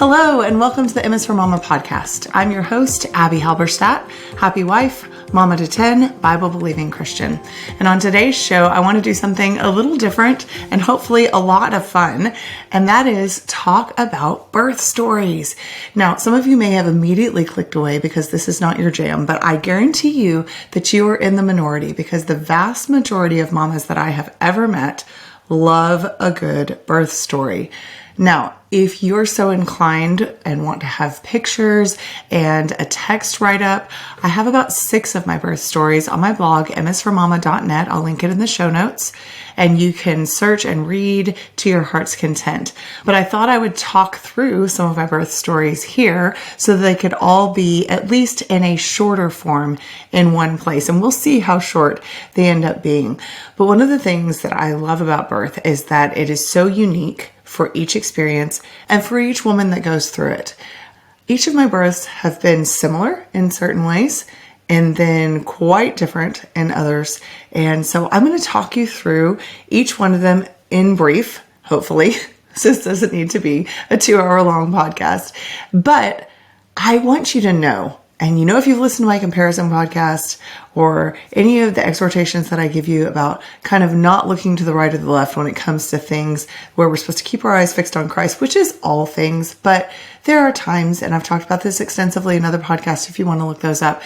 Hello, and welcome to the M is for Mama podcast. I'm your host, Abby Halberstadt, happy wife, mama to 10, Bible-believing Christian. And on today's show, I want to do something a little different and hopefully a lot of fun, and that is talk about birth stories. Now, some of you may have immediately clicked away because this is not your jam, but I guarantee you that you are in the minority because the vast majority of mamas that I have ever met love a good birth story. Now, if you're so inclined and want to have pictures and a text write-up, I have about 6 of my birth stories on my blog, msformama.net. I'll link it in the show notes, and you can search and read to your heart's content. But I thought I would talk through some of my birth stories here so that they could all be at least in a shorter form in one place, and we'll see how short they end up being. But one of the things that I love about birth is that it is so unique for each experience and for each woman that goes through it. Each of my births have been similar in certain ways and then quite different in others. And so I'm going to talk you through each one of them in brief, hopefully. This doesn't need to be a 2-hour long podcast, but I want you to know. And you know, if you've listened to my comparison podcast or any of the exhortations that I give you about kind of not looking to the right or the left when it comes to things where we're supposed to keep our eyes fixed on Christ, which is all things, but there are times, and I've talked about this extensively in other podcasts if you want to look those up,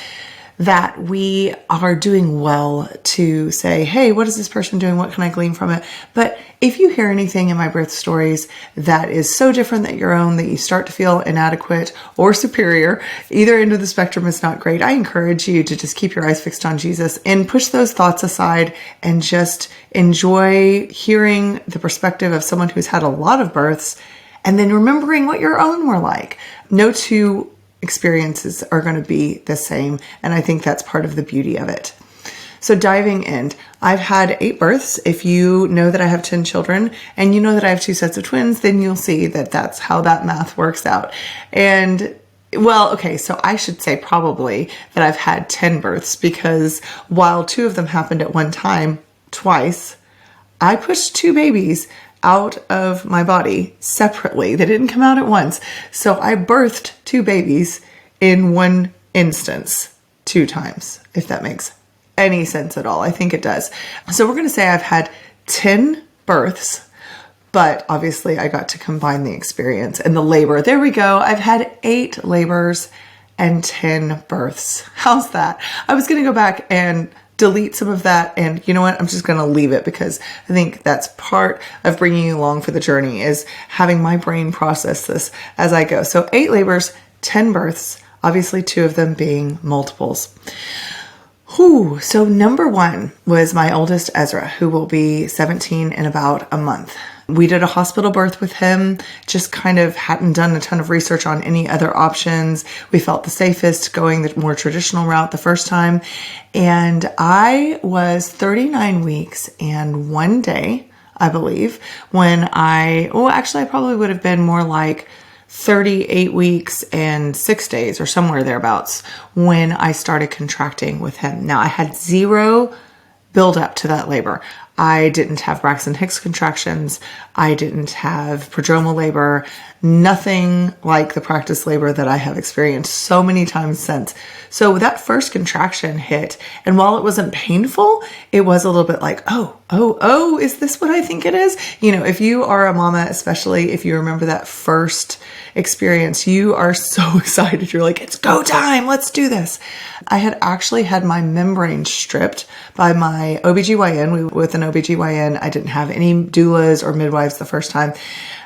that we are doing well to say, hey, what is this person doing? What can I glean from it? But if you hear anything in my birth stories that is so different than your own that you start to feel inadequate or superior, either end of the spectrum is not great, I encourage you to just keep your eyes fixed on Jesus and push those thoughts aside and just enjoy hearing the perspective of someone who's had a lot of births and then remembering what your own were like. No two experiences are going to be the same, and I think that's part of the beauty of it. So diving in, I've had 8 births. If you know that I have 10 children and you know that I have 2 sets of twins, then you'll see that that's how that math works out. And well, okay, so I should say probably that I've had 10 births because while 2 of them happened at one time, twice, I pushed 2 babies out of my body separately. They didn't come out at once. So I birthed 2 babies in one instance, 2 times, if that makes any sense at all. I think it does. So we're going to say I've had 10 births, but obviously I got to combine the experience and the labor. There we go. I've had 8 labors and 10 births. How's that? I was going to go back and delete some of that. And you know what? I'm just going to leave it because I think that's part of bringing you along for the journey is having my brain process this as I go. So 8 labors, 10 births, obviously 2 of them being multiples. So number 1 was my oldest Ezra, who will be 17 in about a month. We did a hospital birth with him, just kind of hadn't done a ton of research on any other options. We felt the safest going the more traditional route the first time. And I was 39 weeks and 1 day, I believe, when I probably would have been more like 38 weeks and 6 days or somewhere thereabouts when I started contracting with him. Now I had 0 build up to that labor. I didn't have Braxton Hicks contractions. I didn't have prodromal labor, nothing like the practice labor that I have experienced so many times since. So that first contraction hit, and while it wasn't painful, it was a little bit like, oh, is this what I think it is? You know, if you are a mama, especially if you remember that first experience, you are so excited. You're like, it's go time. Let's do this. I had actually had my membrane stripped by my OBGYN. With an OBGYN, I didn't have any doulas or midwives the first time.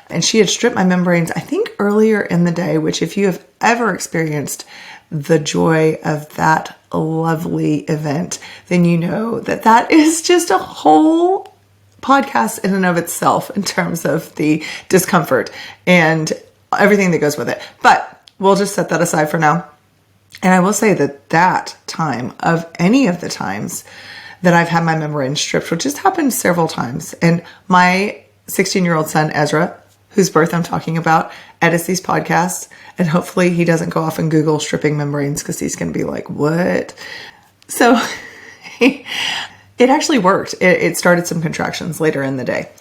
And she had stripped my membranes, I think earlier in the day, which if you have ever experienced the joy of that lovely event, then you know that that is just a whole podcast in and of itself in terms of the discomfort and everything that goes with it. But we'll just set that aside for now. And I will say that time of any of the times that I've had my membrane stripped, which has happened several times, and my 16-year-old son, Ezra, whose birth I'm talking about, edits these podcasts, and hopefully he doesn't go off and Google stripping membranes because he's going to be like, what? So it actually worked. It started some contractions later in the day.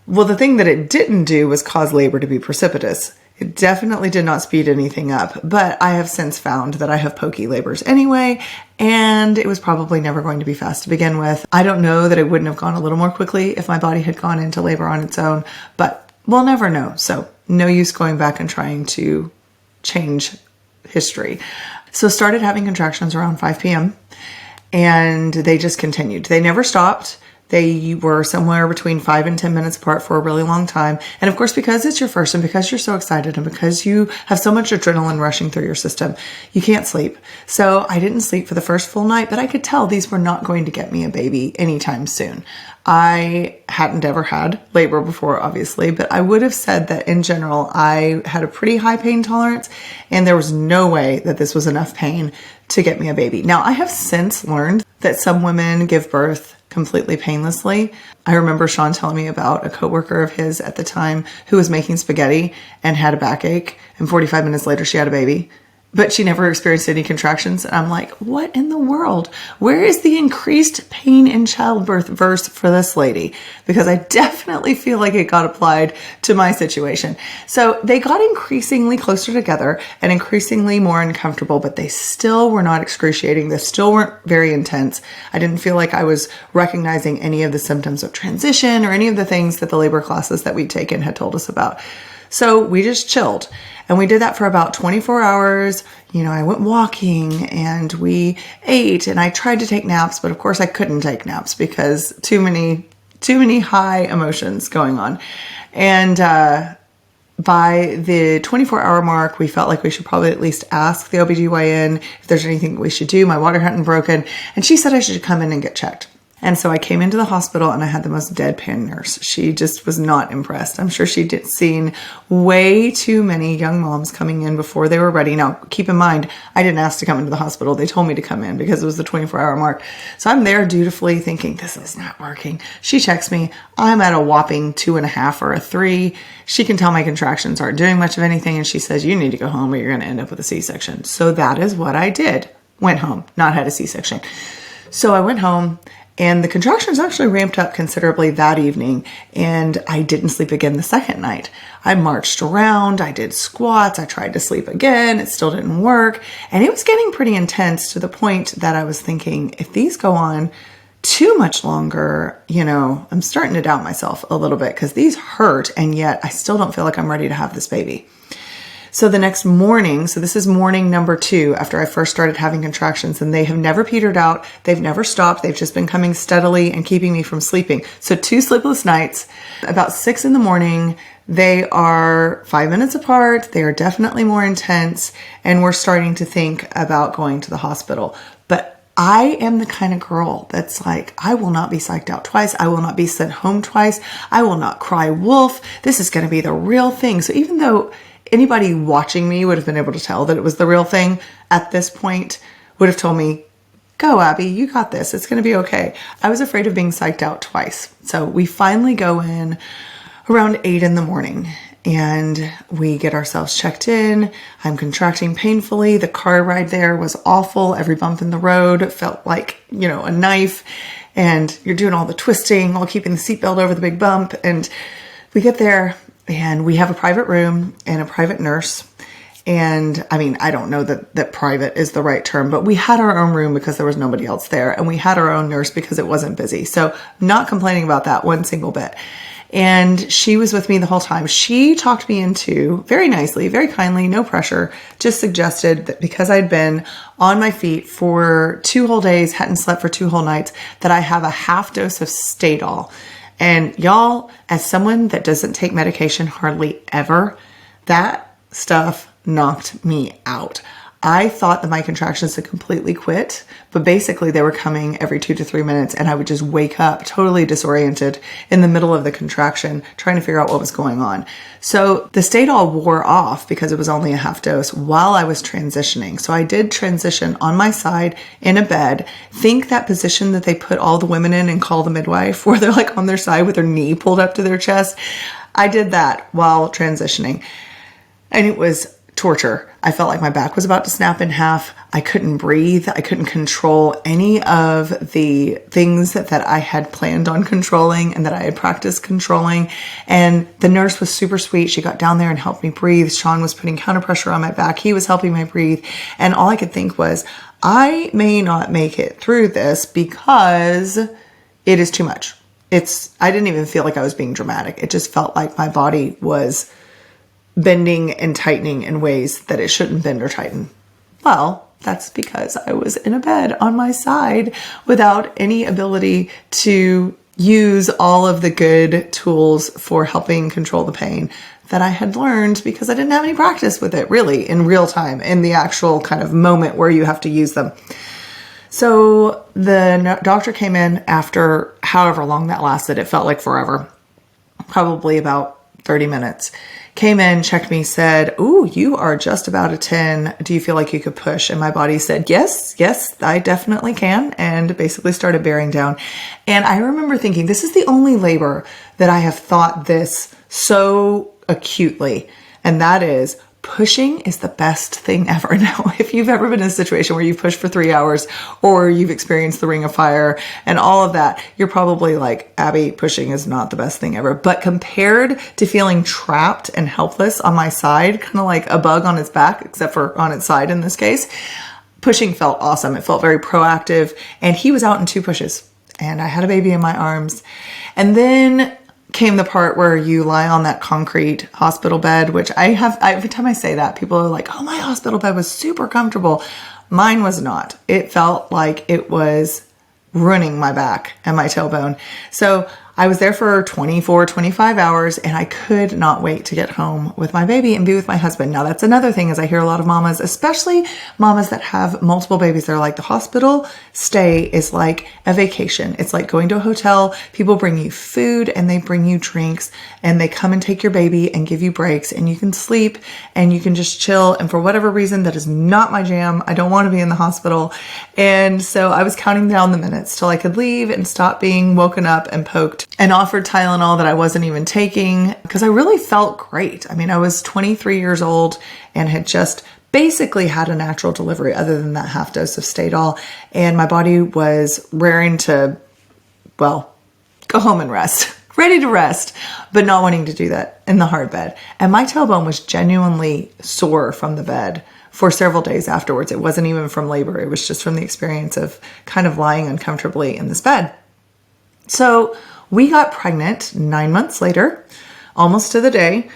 Well, the thing that it didn't do was cause labor to be precipitous. It definitely did not speed anything up, but I have since found that I have pokey labors anyway, and it was probably never going to be fast to begin with. I don't know that it wouldn't have gone a little more quickly if my body had gone into labor on its own, but we'll never know. So no use going back and trying to change history. So started having contractions around 5 p.m. and they just continued. They never stopped. They were somewhere between 5 and 10 minutes apart for a really long time. And of course, because it's your first and because you're so excited and because you have so much adrenaline rushing through your system, you can't sleep. So I didn't sleep for the first full night, but I could tell these were not going to get me a baby anytime soon. I hadn't ever had labor before, obviously, but I would have said that in general, I had a pretty high pain tolerance and there was no way that this was enough pain to get me a baby. Now, I have since learned that some women give birth completely painlessly. I remember Sean telling me about a coworker of his at the time who was making spaghetti and had a backache, and 45 minutes later she had a baby, but she never experienced any contractions. And I'm like, what in the world? Where is the increased pain in childbirth verse for this lady? Because I definitely feel like it got applied to my situation. So they got increasingly closer together and increasingly more uncomfortable, but they still were not excruciating. They still weren't very intense. I didn't feel like I was recognizing any of the symptoms of transition or any of the things that the labor classes that we'd taken had told us about. So we just chilled. And we did that for about 24 hours. You know, I went walking and we ate and I tried to take naps, but of course I couldn't take naps because too many high emotions going on. And by the 24-hour mark, we felt like we should probably at least ask the OBGYN if there's anything that we should do. My water hadn't broken. And she said I should come in and get checked. And so I came into the hospital and I had the most deadpan nurse. She just was not impressed. I'm sure she'd seen way too many young moms coming in before they were ready. Now, keep in mind, I didn't ask to come into the hospital. They told me to come in because it was the 24-hour mark. So I'm there dutifully thinking, this is not working. She checks me. I'm at a whopping 2.5 or a 3. She can tell my contractions aren't doing much of anything. And she says, you need to go home or you're going to end up with a C-section. So that is what I did. Went home, not had a C-section. So I went home. And the contractions actually ramped up considerably that evening, and I didn't sleep again the second night. I marched around, I did squats, I tried to sleep again, it still didn't work, and it was getting pretty intense to the point that I was thinking, if these go on too much longer, you know, I'm starting to doubt myself a little bit because these hurt, and yet I still don't feel like I'm ready to have this baby. So the next morning, so this is morning number 2 after I first started having contractions, and they have never petered out. They've never stopped. They've just been coming steadily and keeping me from sleeping. So 2 sleepless nights, about 6 in the morning. They are 5 minutes apart. They are definitely more intense, and we're starting to think about going to the hospital. But I am the kind of girl that's like, I will not be psyched out twice. I will not be sent home twice. I will not cry wolf. This is going to be the real thing. So even though anybody watching me would have been able to tell that it was the real thing at this point, would have told me, go Abby, you got this. It's going to be okay. I was afraid of being psyched out twice. So we finally go in around 8 in the morning and we get ourselves checked in. I'm contracting painfully. The car ride there was awful. Every bump in the road felt like, you know, a knife, and you're doing all the twisting while keeping the seatbelt over the big bump. And we get there, and we have a private room and a private nurse. And I mean, I don't know that private is the right term, but we had our own room because there was nobody else there. And we had our own nurse because it wasn't busy. So not complaining about that one single bit. And she was with me the whole time. She talked me into, very nicely, very kindly, no pressure, just suggested that because I'd been on my feet for 2 whole days, hadn't slept for 2 whole nights, that I have a half dose of Stadol. And y'all, as someone that doesn't take medication hardly ever, that stuff knocked me out. I thought that my contractions had completely quit, but basically they were coming every 2 to 3 minutes, and I would just wake up totally disoriented in the middle of the contraction, trying to figure out what was going on. So the Stadol wore off because it was only a half dose while I was transitioning. So I did transition on my side in a bed. Think that position that they put all the women in and call the midwife, where they're like on their side with their knee pulled up to their chest. I did that while transitioning, and it was torture. I felt like my back was about to snap in half. I couldn't breathe. I couldn't control any of the things that I had planned on controlling and that I had practiced controlling. And the nurse was super sweet. She got down there and helped me breathe. Sean was putting counter pressure on my back. He was helping me breathe. And all I could think was, I may not make it through this because it is too much. I didn't even feel like I was being dramatic. It just felt like my body was bending and tightening in ways that it shouldn't bend or tighten. Well, that's because I was in a bed on my side without any ability to use all of the good tools for helping control the pain that I had learned because I didn't have any practice with it really in real time, in the actual kind of moment where you have to use them. So the doctor came in after however long that lasted. It felt like forever, probably about 30 minutes. Came in, checked me, said, "Ooh, you are just about a 10. Do you feel like you could push?" And my body said, yes, I definitely can. And basically started bearing down. And I remember thinking, this is the only labor that I have thought this so acutely. And that is, pushing is the best thing ever. Now, if you've ever been in a situation where you've pushed for 3 hours or you've experienced the ring of fire and all of that, you're probably like, Abby, pushing is not the best thing ever. But compared to feeling trapped and helpless on my side, kind of like a bug on its back, except for on its side in this case, pushing felt awesome. It felt very proactive. And he was out in 2 pushes and I had a baby in my arms. And then came the part where you lie on that concrete hospital bed, which every time I say that, people are like, oh, my hospital bed was super comfortable. Mine was not. It felt like it was ruining my back and my tailbone. So I was there for 24, 25 hours and I could not wait to get home with my baby and be with my husband. Now that's another thing is I hear a lot of mamas, especially mamas that have multiple babies. They're like, the hospital stay is like a vacation. It's like going to a hotel. People bring you food and they bring you drinks and they come and take your baby and give you breaks and you can sleep and you can just chill. And for whatever reason, that is not my jam. I don't want to be in the hospital. And so I was counting down the minutes till I could leave and stop being woken up and poked and offered Tylenol that I wasn't even taking because I really felt great. I mean, I was 23 years old and had just basically had a natural delivery other than that half dose of Stadol. And my body was raring to, well, go home and rest, ready to rest, but not wanting to do that in the hard bed. And my tailbone was genuinely sore from the bed for several days afterwards. It wasn't even from labor. It was just from the experience of kind of lying uncomfortably in this bed. So we got pregnant 9 months later, almost to the day,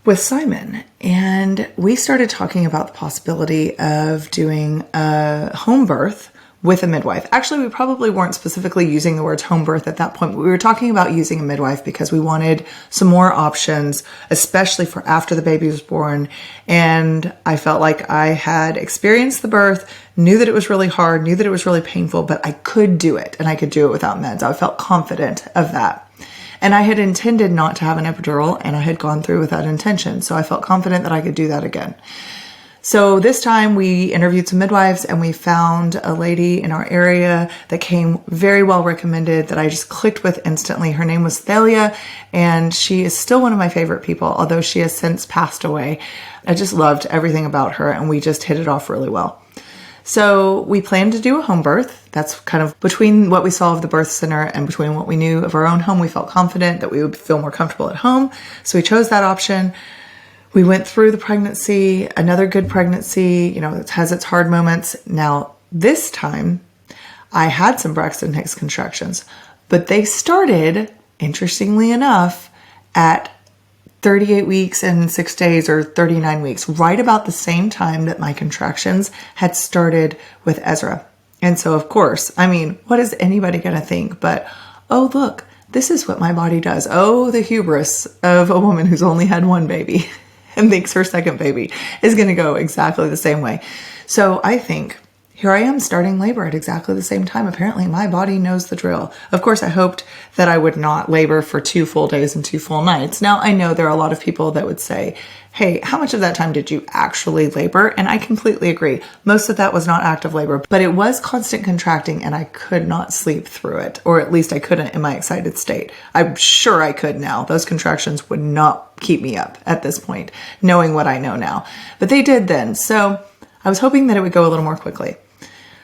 with Simon. And we started talking about the possibility of doing a home birth with a midwife. Actually, we probably weren't specifically using the words home birth at that point, but we were talking about using a midwife because we wanted some more options, especially for after the baby was born. And I felt like I had experienced the birth, knew that it was really hard, knew that it was really painful, but I could do it and I could do it without meds. I felt confident of that. And I had intended not to have an epidural and I had gone through with that intention. So I felt confident that I could do that again. So this time we interviewed some midwives and we found a lady in our area that came very well recommended that I just clicked with instantly. Her name was Thalia and she is still one of my favorite people, although she has since passed away. I just loved everything about her and we just hit it off really well. So we planned to do a home birth. That's kind of between what we saw of the birth center and between what we knew of our own home. We felt confident that we would feel more comfortable at home. So we chose that option. We went through the pregnancy, another good pregnancy, it has its hard moments. Now, this time I had some Braxton Hicks contractions, but they started, interestingly enough, at 38 weeks and 6 days or 39 weeks, right about the same time that my contractions had started with Ezra. And so, of course, what is anybody going to think? But, oh, look, this is what my body does. Oh, the hubris of a woman who's only had one baby and thinks her second baby is going to go exactly the same way. So I think here I am starting labor at exactly the same time. Apparently my body knows the drill. Of course, I hoped that I would not labor for 2 full days and 2 full nights. Now, I know there are a lot of people that would say, hey, how much of that time did you actually labor? And I completely agree. Most of that was not active labor, but it was constant contracting and I could not sleep through it, or at least I couldn't in my excited state. I'm sure I could now. Those contractions would not keep me up at this point, knowing what I know now, but they did then. So I was hoping that it would go a little more quickly.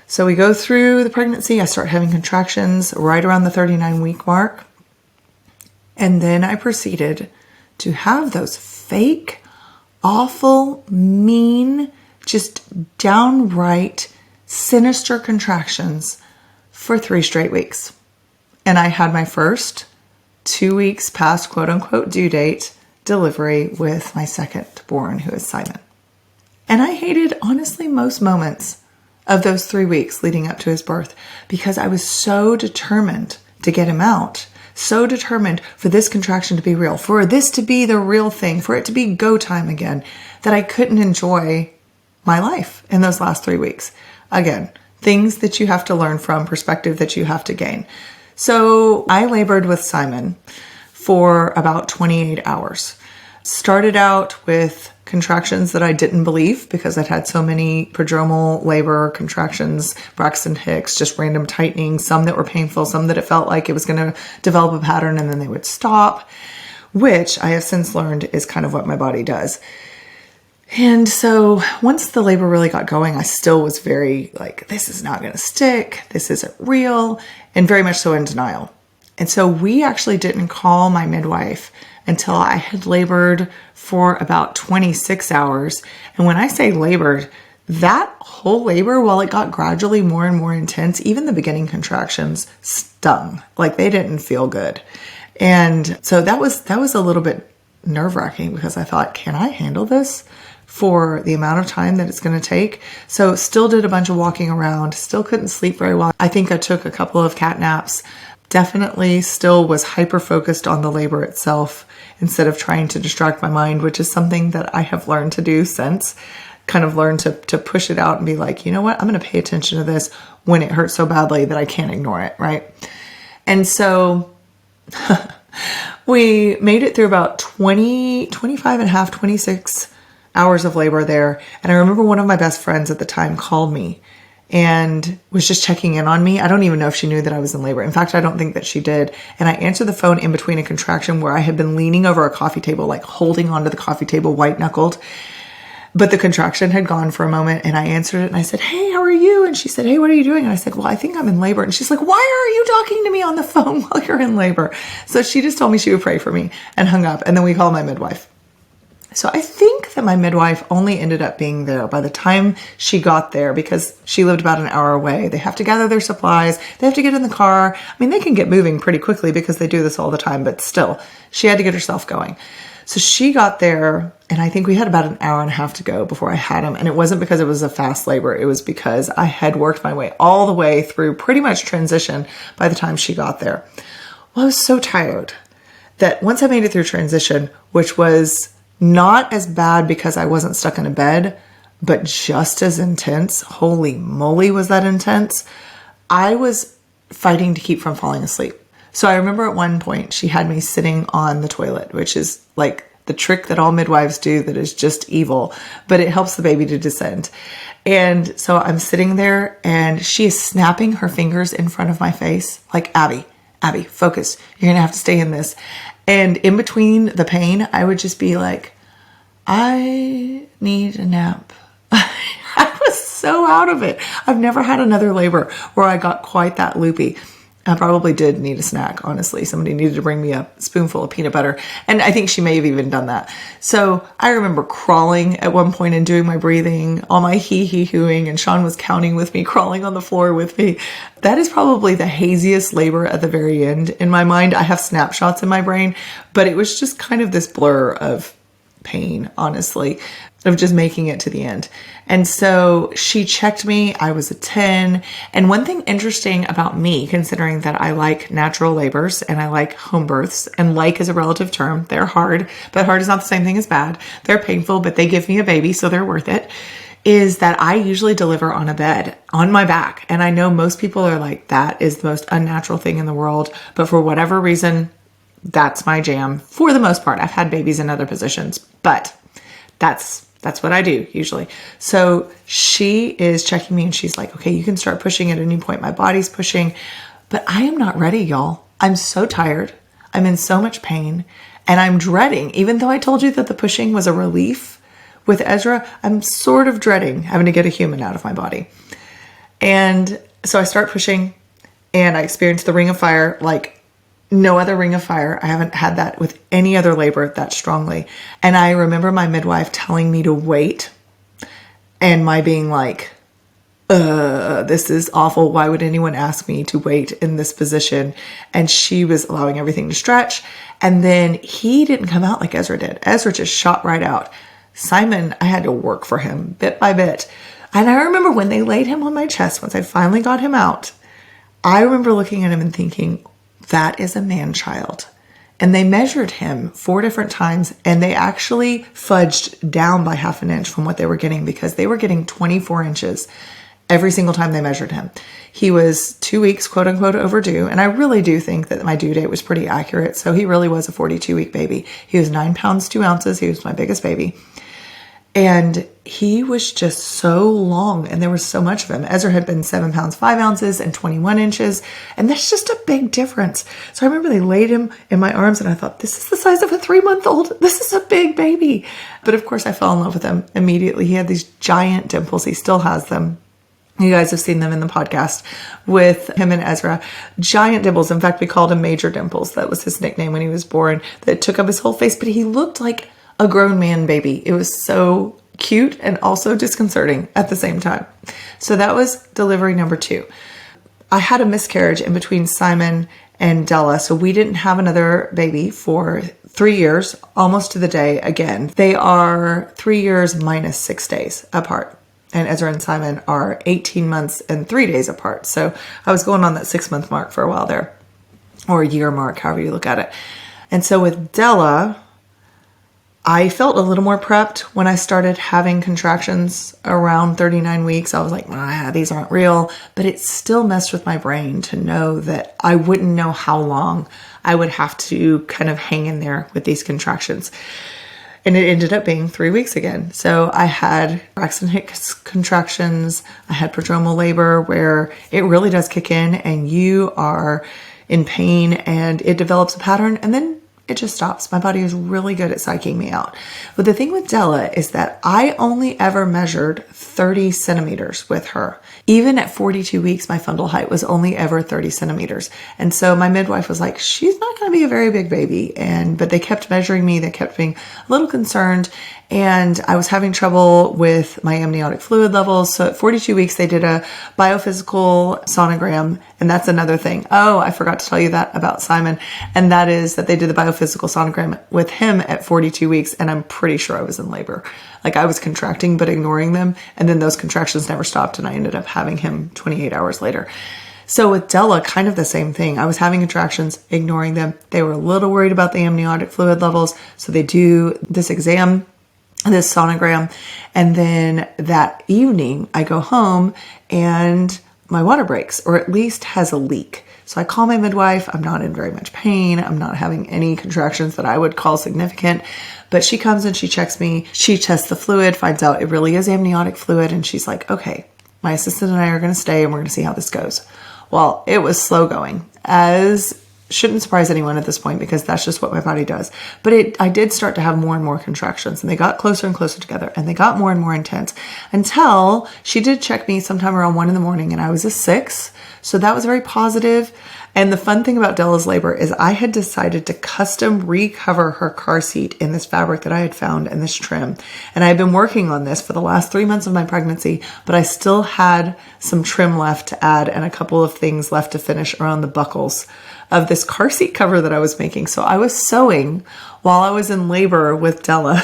So we go through the pregnancy. I start having contractions right around the 39-week mark. And then I proceeded to have those fake, awful, mean, just downright sinister contractions for 3 straight weeks. And I had my first 2 weeks past quote unquote due date delivery with my second born, who is Simon. And I hated, honestly, most moments of those 3 weeks leading up to his birth because I was so determined to get him out, so determined for this contraction to be real, for this to be the real thing, for it to be go time again, that I couldn't enjoy my life in those last 3 weeks. Again, things that you have to learn from, perspective that you have to gain. So I labored with Simon for about 28 hours. Started out with contractions that I didn't believe because I'd had so many prodromal labor contractions, Braxton Hicks, just random tightening, some that were painful, some that it felt like it was going to develop a pattern and then they would stop, which I have since learned is kind of what my body does. And so once the labor really got going, I still was very like, this is not going to stick. This isn't real, and very much so in denial. And so we actually didn't call my midwife until I had labored for about 26 hours. And when I say labored, that whole labor, while it got gradually more and more intense, even the beginning contractions stung. Like they didn't feel good. And so that was a little bit nerve-wracking because I thought, can I handle this for the amount of time that it's going to take? So still did a bunch of walking around, still couldn't sleep very well. I think I took a couple of cat naps. Definitely still was hyper-focused on the labor itself instead of trying to distract my mind, which is something that I have learned to do since. Kind of learned to push it out and be like, you know what? I'm going to pay attention to this when it hurts so badly that I can't ignore it, right? And so we made it through about 25 and a half, 26 hours of labor there. And I remember one of my best friends at the time called me and was just checking in on me. I don't even know if she knew that I was in labor. In fact, I don't think that she did. And I answered the phone in between a contraction where I had been leaning over a coffee table, like holding onto the coffee table, white knuckled. But the contraction had gone for a moment and I answered it and I said, hey, how are you? And she said, hey, what are you doing? And I said, well, I think I'm in labor. And she's like, why are you talking to me on the phone while you're in labor? So she just told me she would pray for me and hung up. And then we called my midwife. So I think that my midwife only ended up being there by the time she got there because she lived about an hour away. They have to gather their supplies. They have to get in the car. I mean, they can get moving pretty quickly because they do this all the time, but still, she had to get herself going. So she got there, and I think we had about an hour and a half to go before I had him. And it wasn't because it was a fast labor. It was because I had worked my way all the way through pretty much transition by the time she got there. Well, I was so tired that once I made it through transition, which was not as bad because I wasn't stuck in a bed, but just as intense. Holy moly, was that intense. I was fighting to keep from falling asleep. So I remember at one point she had me sitting on the toilet, which is like the trick that all midwives do that is just evil, but it helps the baby to descend. And so I'm sitting there and she is snapping her fingers in front of my face like, Abby, focus. You're going to have to stay in this. And in between the pain, I would just be like, I need a nap. I was so out of it. I've never had another labor where I got quite that loopy. I probably did need a snack, honestly. Somebody needed to bring me a spoonful of peanut butter. And I think she may have even done that. So I remember crawling at one point and doing my breathing, all my hee-hee-hooing, and Sean was counting with me, crawling on the floor with me. That is probably the haziest labor at the very end. In my mind, I have snapshots in my brain, but it was just kind of this blur of pain, honestly, of just making it to the end. And so she checked me. I was a 10. And one thing interesting about me, considering that I like natural labors and I like home births, and like is a relative term, they're hard, but hard is not the same thing as bad. They're painful, but they give me a baby, so they're worth it, is that I usually deliver on a bed, on my back. And I know most people are like, that is the most unnatural thing in the world. But for whatever reason, that's my jam for the most part. I've had babies in other positions, but that's what I do usually. So she is checking me and she's like, okay, you can start pushing at any point. My body's pushing, but I am not ready, y'all. I'm so tired. I'm in so much pain and I'm dreading, even though I told you that the pushing was a relief with Ezra, I'm sort of dreading having to get a human out of my body. And so I start pushing and I experience the ring of fire like no other ring of fire. I haven't had that with any other labor that strongly. And I remember my midwife telling me to wait and my being like, this is awful. Why would anyone ask me to wait in this position? And she was allowing everything to stretch. And then he didn't come out like Ezra did. Ezra just shot right out. Simon, I had to work for him bit by bit. And I remember when they laid him on my chest, once I finally got him out, I remember looking at him and thinking, that is a man-child. And they measured him 4 different times and they actually fudged down by half an inch from what they were getting because they were getting 24 inches every single time they measured him. He was 2 weeks, quote unquote, overdue. And I really do think that my due date was pretty accurate. So he really was a 42-week baby. He was 9 pounds, 2 ounces. He was my biggest baby. And he was just so long and there was so much of him. Ezra had been 7 pounds, 5 ounces and 21 inches. And that's just a big difference. So I remember they laid him in my arms and I thought, this is the size of a 3-month-old. This is a big baby. But of course I fell in love with him immediately. He had these giant dimples. He still has them. You guys have seen them in the podcast with him and Ezra. Giant dimples. In fact, we called him Major Dimples. That was his nickname when he was born. That took up his whole face, but he looked like a grown man baby. It was so cute and also disconcerting at the same time. So that was delivery number 2. I had a miscarriage in between Simon and Della. So we didn't have another baby for 3 years, almost to the day again. They are 3 years minus 6 days apart. And Ezra and Simon are 18 months and 3 days apart. So I was going on that 6-month mark for a while there, or a year mark, however you look at it. And so with Della, I felt a little more prepped when I started having contractions around 39 weeks. I was like, these aren't real, but it still messed with my brain to know that I wouldn't know how long I would have to kind of hang in there with these contractions. And it ended up being 3 weeks again. So I had Braxton Hicks contractions. I had prodromal labor where it really does kick in and you are in pain and it develops a pattern and then it just stops. My body is really good at psyching me out. But the thing with Della is that I only ever measured 30 centimeters with her. Even at 42 weeks, my fundal height was only ever 30 centimeters. And so my midwife was like, she's not going to be a very big baby. But they kept measuring me. They kept being a little concerned. And I was having trouble with my amniotic fluid levels. So at 42 weeks, they did a biophysical sonogram. And that's another thing. Oh, I forgot to tell you that about Simon. And that is that they did the biophysical sonogram with him at 42 weeks. And I'm pretty sure I was in labor. Like I was contracting, but ignoring them. And then those contractions never stopped. And I ended up having him 28 hours later. So with Della, kind of the same thing. I was having contractions, ignoring them. They were a little worried about the amniotic fluid levels. So they do this exam, this sonogram. And then that evening I go home and my water breaks, or at least has a leak. So I call my midwife. I'm not in very much pain. I'm not having any contractions that I would call significant, but she comes and she checks me. She tests the fluid, finds out it really is amniotic fluid. And she's like, okay, my assistant and I are going to stay and we're going to see how this goes. Well, it was slow going, as shouldn't surprise anyone at this point because that's just what my body does. But I did start to have more and more contractions and they got closer and closer together and they got more and more intense until she did check me sometime around 1 a.m. and I was a 6. So that was very positive. And the fun thing about Della's labor is I had decided to custom recover her car seat in this fabric that I had found in this trim. And I had been working on this for the last 3 months of my pregnancy, but I still had some trim left to add and a couple of things left to finish around the buckles of this car seat cover that I was making. So I was sewing while I was in labor with Della.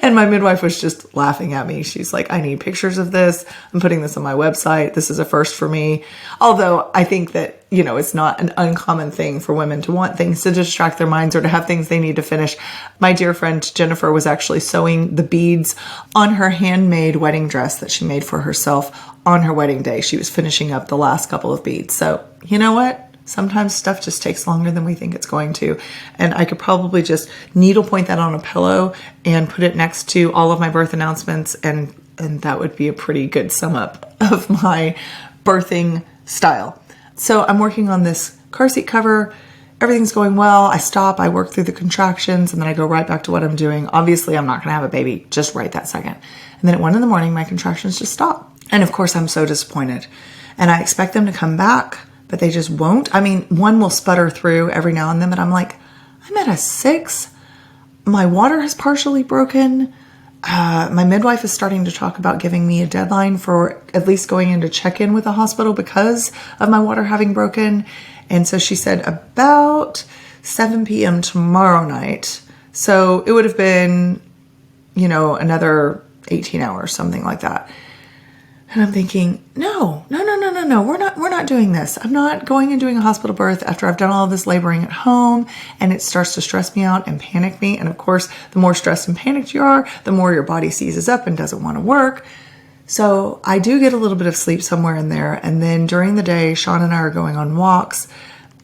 And my midwife was just laughing at me. She's like, I need pictures of this. I'm putting this on my website. This is a first for me. Although I think that, it's not an uncommon thing for women to want things to distract their minds or to have things they need to finish. My dear friend Jennifer was actually sewing the beads on her handmade wedding dress that she made for herself on her wedding day. She was finishing up the last couple of beads. So you know what? Sometimes stuff just takes longer than we think it's going to. And I could probably just needlepoint that on a pillow and put it next to all of my birth announcements. And that would be a pretty good sum up of my birthing style. So I'm working on this car seat cover. Everything's going well. I stop, I work through the contractions, and then I go right back to what I'm doing. Obviously, I'm not going to have a baby just right that second. And then at 1 a.m, my contractions just stop. And of course, I'm so disappointed. And I expect them to come back, but they just won't. I mean, one will sputter through every now and then, but I'm like, I'm at a 6. My water has partially broken. My midwife is starting to talk about giving me a deadline for at least going in to check in with the hospital because of my water having broken. And so she said about 7 p.m. tomorrow night. So it would have been, another 18 hours, something like that. And I'm thinking, no, we're not doing this. I'm not going and doing a hospital birth after I've done all of this laboring at home, and it starts to stress me out and panic me. And of course, the more stressed and panicked you are, the more your body seizes up and doesn't want to work. So I do get a little bit of sleep somewhere in there. And then during the day, Sean and I are going on walks.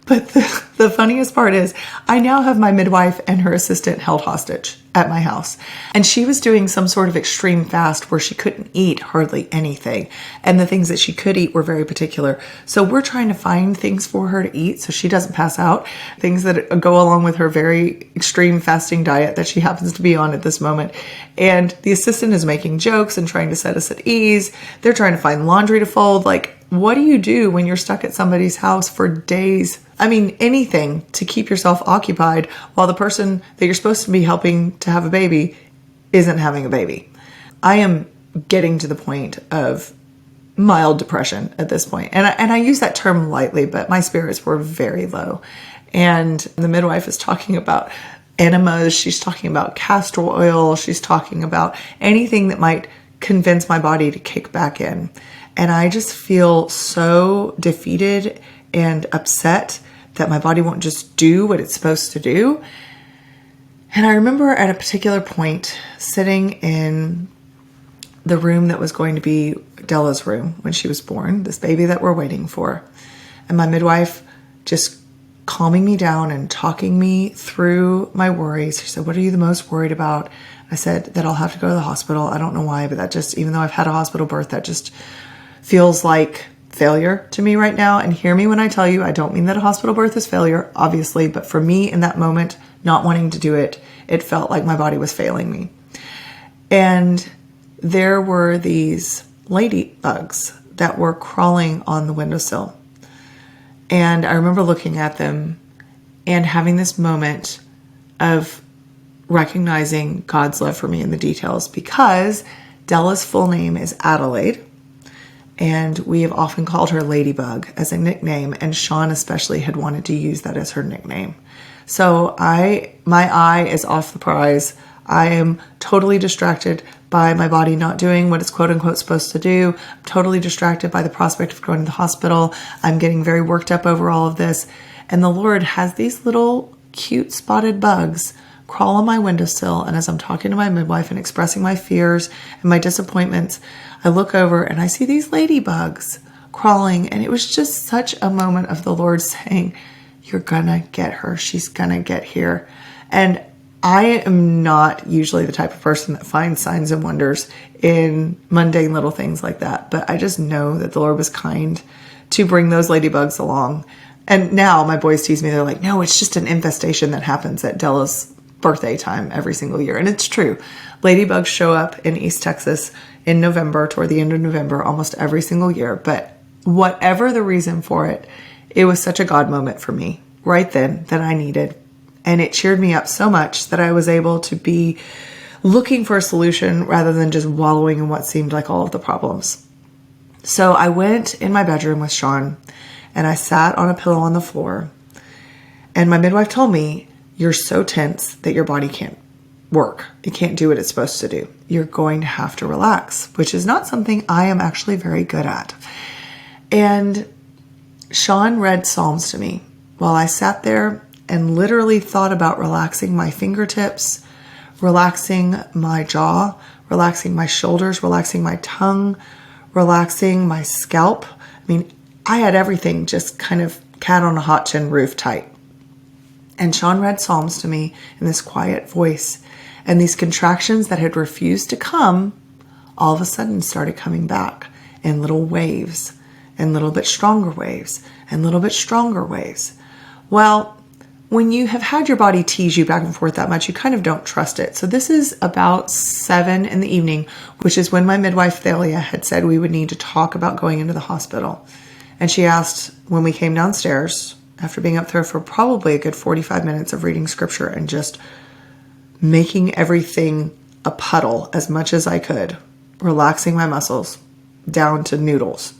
But the funniest part is I now have my midwife and her assistant held hostage at my house. And she was doing some sort of extreme fast where she couldn't eat hardly anything. And the things that she could eat were very particular. So we're trying to find things for her to eat so she doesn't pass out. Things that go along with her very extreme fasting diet that she happens to be on at this moment. And the assistant is making jokes and trying to set us at ease. They're trying to find laundry to fold. Like, what do you do when you're stuck at somebody's house for days? I mean, anything to keep yourself occupied while the person that you're supposed to be helping to have a baby isn't having a baby. I am getting to the point of mild depression at this point. And I use that term lightly, but my spirits were very low. And the midwife is talking about enemas. She's talking about castor oil. She's talking about anything that might convince my body to kick back in. And I just feel so defeated and upset that my body won't just do what it's supposed to do. And I remember at a particular point sitting in the room that was going to be Della's room when she was born, this baby that we're waiting for. And my midwife just calming me down and talking me through my worries. She said, "What are you the most worried about?" I said that I'll have to go to the hospital. I don't know why, but that just, even though I've had a hospital birth, that just feels like failure to me right now. And hear me when I tell you, I don't mean that a hospital birth is failure, obviously, but for me in that moment, not wanting to do it, it felt like my body was failing me. And there were these ladybugs that were crawling on the windowsill. And I remember looking at them and having this moment of recognizing God's love for me in the details, because Della's full name is Adelaide. And we have often called her Ladybug as a nickname, and Sean especially had wanted to use that as her nickname. So my eye is off the prize. I am totally distracted by my body not doing what it's quote unquote supposed to do. I'm totally distracted by the prospect of going to the hospital. I'm getting very worked up over all of this. And the Lord has these little cute spotted bugs crawl on my windowsill. And as I'm talking to my midwife and expressing my fears and my disappointments, I look over and I see these ladybugs crawling. And it was just such a moment of the Lord saying, "You're gonna get her. She's gonna get here." And I am not usually the type of person that finds signs and wonders in mundane little things like that. But I just know that the Lord was kind to bring those ladybugs along. And now my boys tease me. They're like, "No, it's just an infestation that happens at Della's birthday time every single year." And it's true. Ladybugs show up in East Texas in November, toward the end of November, almost every single year. But whatever the reason for it, it was such a God moment for me right then that I needed. And it cheered me up so much that I was able to be looking for a solution rather than just wallowing in what seemed like all of the problems. So I went in my bedroom with Sean and I sat on a pillow on the floor. And my midwife told me, "You're so tense that your body can't work. It can't do what it's supposed to do. You're going to have to relax, which is not something I am actually very good at. And Sean read Psalms to me while I sat there and literally thought about relaxing my fingertips, relaxing my jaw, relaxing my shoulders, relaxing my tongue, relaxing my scalp. I mean, I had everything just kind of cat on a hot tin roof tight. And Sean read Psalms to me in this quiet voice, and these contractions that had refused to come all of a sudden started coming back in little waves, and little bit stronger waves, and little bit stronger waves. Well, when you have had your body tease you back and forth that much, you kind of don't trust it. So this is about 7 in the evening, which is when my midwife, Thalia, had said we would need to talk about going into the hospital. And she asked when we came downstairs, after being up there for probably a good 45 minutes of reading scripture and just making everything a puddle as much as I could, relaxing my muscles down to noodles.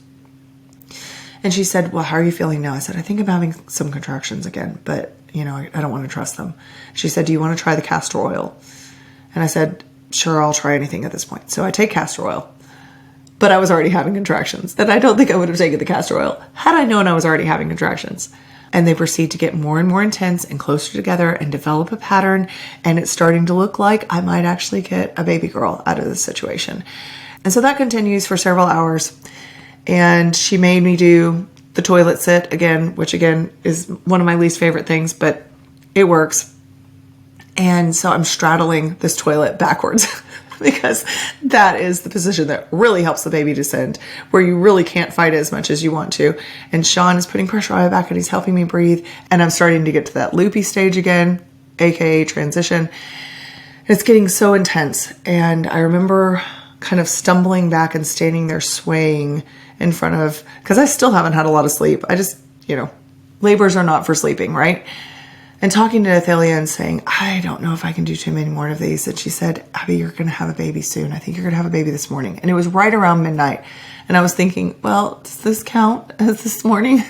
And she said, well, how are you feeling now? I said, I think I'm having some contractions again, but I don't want to trust them. She said, do you want to try the castor oil? And I said, sure, I'll try anything at this point. So I take castor oil, but I was already having contractions, and I don't think I would have taken the castor oil had I known I was already having contractions. And they proceed to get more and more intense and closer together and develop a pattern. And it's starting to look like I might actually get a baby girl out of this situation. And so that continues for several hours. And she made me do the toilet sit again, which again is one of my least favorite things, but it works. And so I'm straddling this toilet backwards because that is the position that really helps the baby descend, where you really can't fight it as much as you want to. And Sean is putting pressure on my back and he's helping me breathe. And I'm starting to get to that loopy stage again, aka transition. It's getting so intense. And I remember kind of stumbling back and standing there swaying in front of, because I still haven't had a lot of sleep. I just, labors are not for sleeping, right? And talking to Thalia and saying, I don't know if I can do too many more of these. And she said, Abby, you're going to have a baby soon. I think you're going to have a baby this morning. And it was right around midnight. And I was thinking, well, does this count as this morning?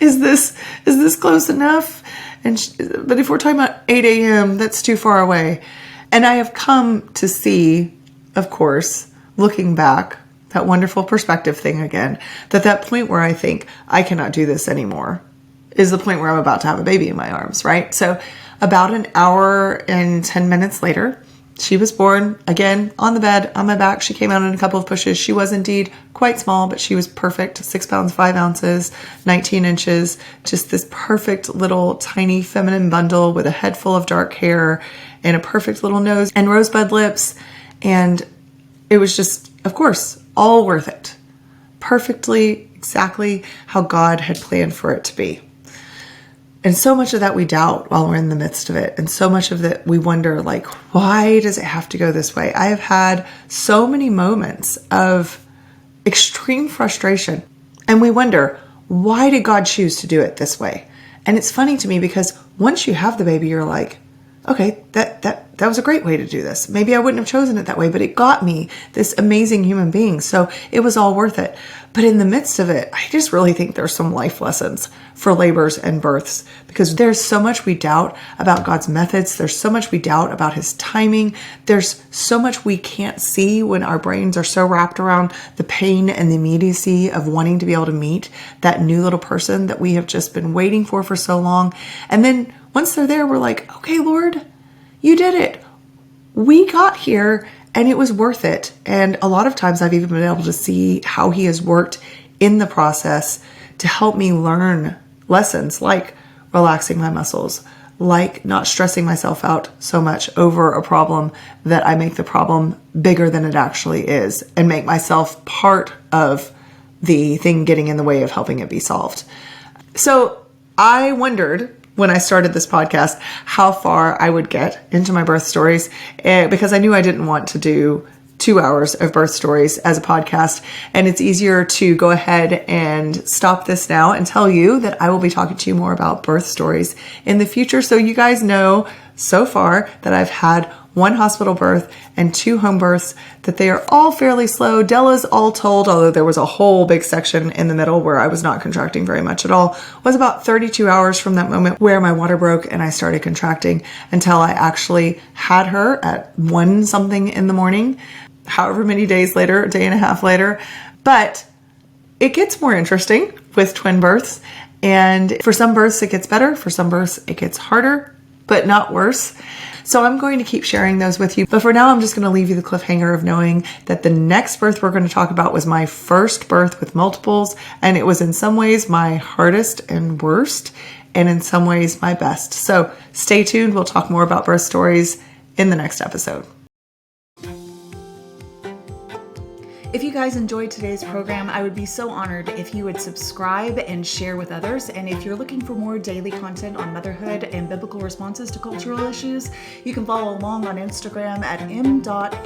Is this close enough? But if we're talking about 8 a.m., that's too far away. And I have come to see, of course, looking back, that wonderful perspective thing again, that point where I think I cannot do this anymore is the point where I'm about to have a baby in my arms, right? So about an hour and 10 minutes later, she was born again on the bed, on my back. She came out in a couple of pushes. She was indeed quite small, but she was perfect. 6 pounds, 5 ounces, 19 inches, just this perfect little tiny feminine bundle with a head full of dark hair and a perfect little nose and rosebud lips. And it was just, of course, all worth it. Perfectly, exactly how God had planned for it to be. And so much of that we doubt while we're in the midst of it. And so much of that we wonder, why does it have to go this way? I have had so many moments of extreme frustration. And we wonder, why did God choose to do it this way? And it's funny to me because once you have the baby, you're like, okay, that was a great way to do this. Maybe I wouldn't have chosen it that way, but it got me this amazing human being. So it was all worth it. But in the midst of it, I just really think there's some life lessons for labors and births, because there's so much we doubt about God's methods. There's so much we doubt about his timing. There's so much we can't see when our brains are so wrapped around the pain and the immediacy of wanting to be able to meet that new little person that we have just been waiting for so long. And then once they're there, we're like, okay, Lord, you did it. We got here and it was worth it. And a lot of times I've even been able to see how he has worked in the process to help me learn lessons like relaxing my muscles, like not stressing myself out so much over a problem that I make the problem bigger than it actually is and make myself part of the thing getting in the way of helping it be solved. So I wondered when I started this podcast how far I would get into my birth stories, because I knew I didn't want to do 2 hours of birth stories as a podcast. And it's easier to go ahead and stop this now and tell you that I will be talking to you more about birth stories in the future. So you guys know, so far that I've had 1 hospital birth and 2 home births, that they are all fairly slow. Della's, all told, although there was a whole big section in the middle where I was not contracting very much at all, was about 32 hours from that moment where my water broke and I started contracting until I actually had her at 1 something in the morning, however many days later, a day and a half later. But it gets more interesting with twin births. And for some births, it gets better. For some births, it gets harder, but not worse. So I'm going to keep sharing those with you. But for now, I'm just going to leave you the cliffhanger of knowing that the next birth we're going to talk about was my first birth with multiples. And it was in some ways my hardest and worst, and in some ways my best. So stay tuned. We'll talk more about birth stories in the next episode. If you guys enjoyed today's program, I would be so honored if you would subscribe and share with others. And if you're looking for more daily content on motherhood and biblical responses to cultural issues, you can follow along on Instagram at m.is.for.mama.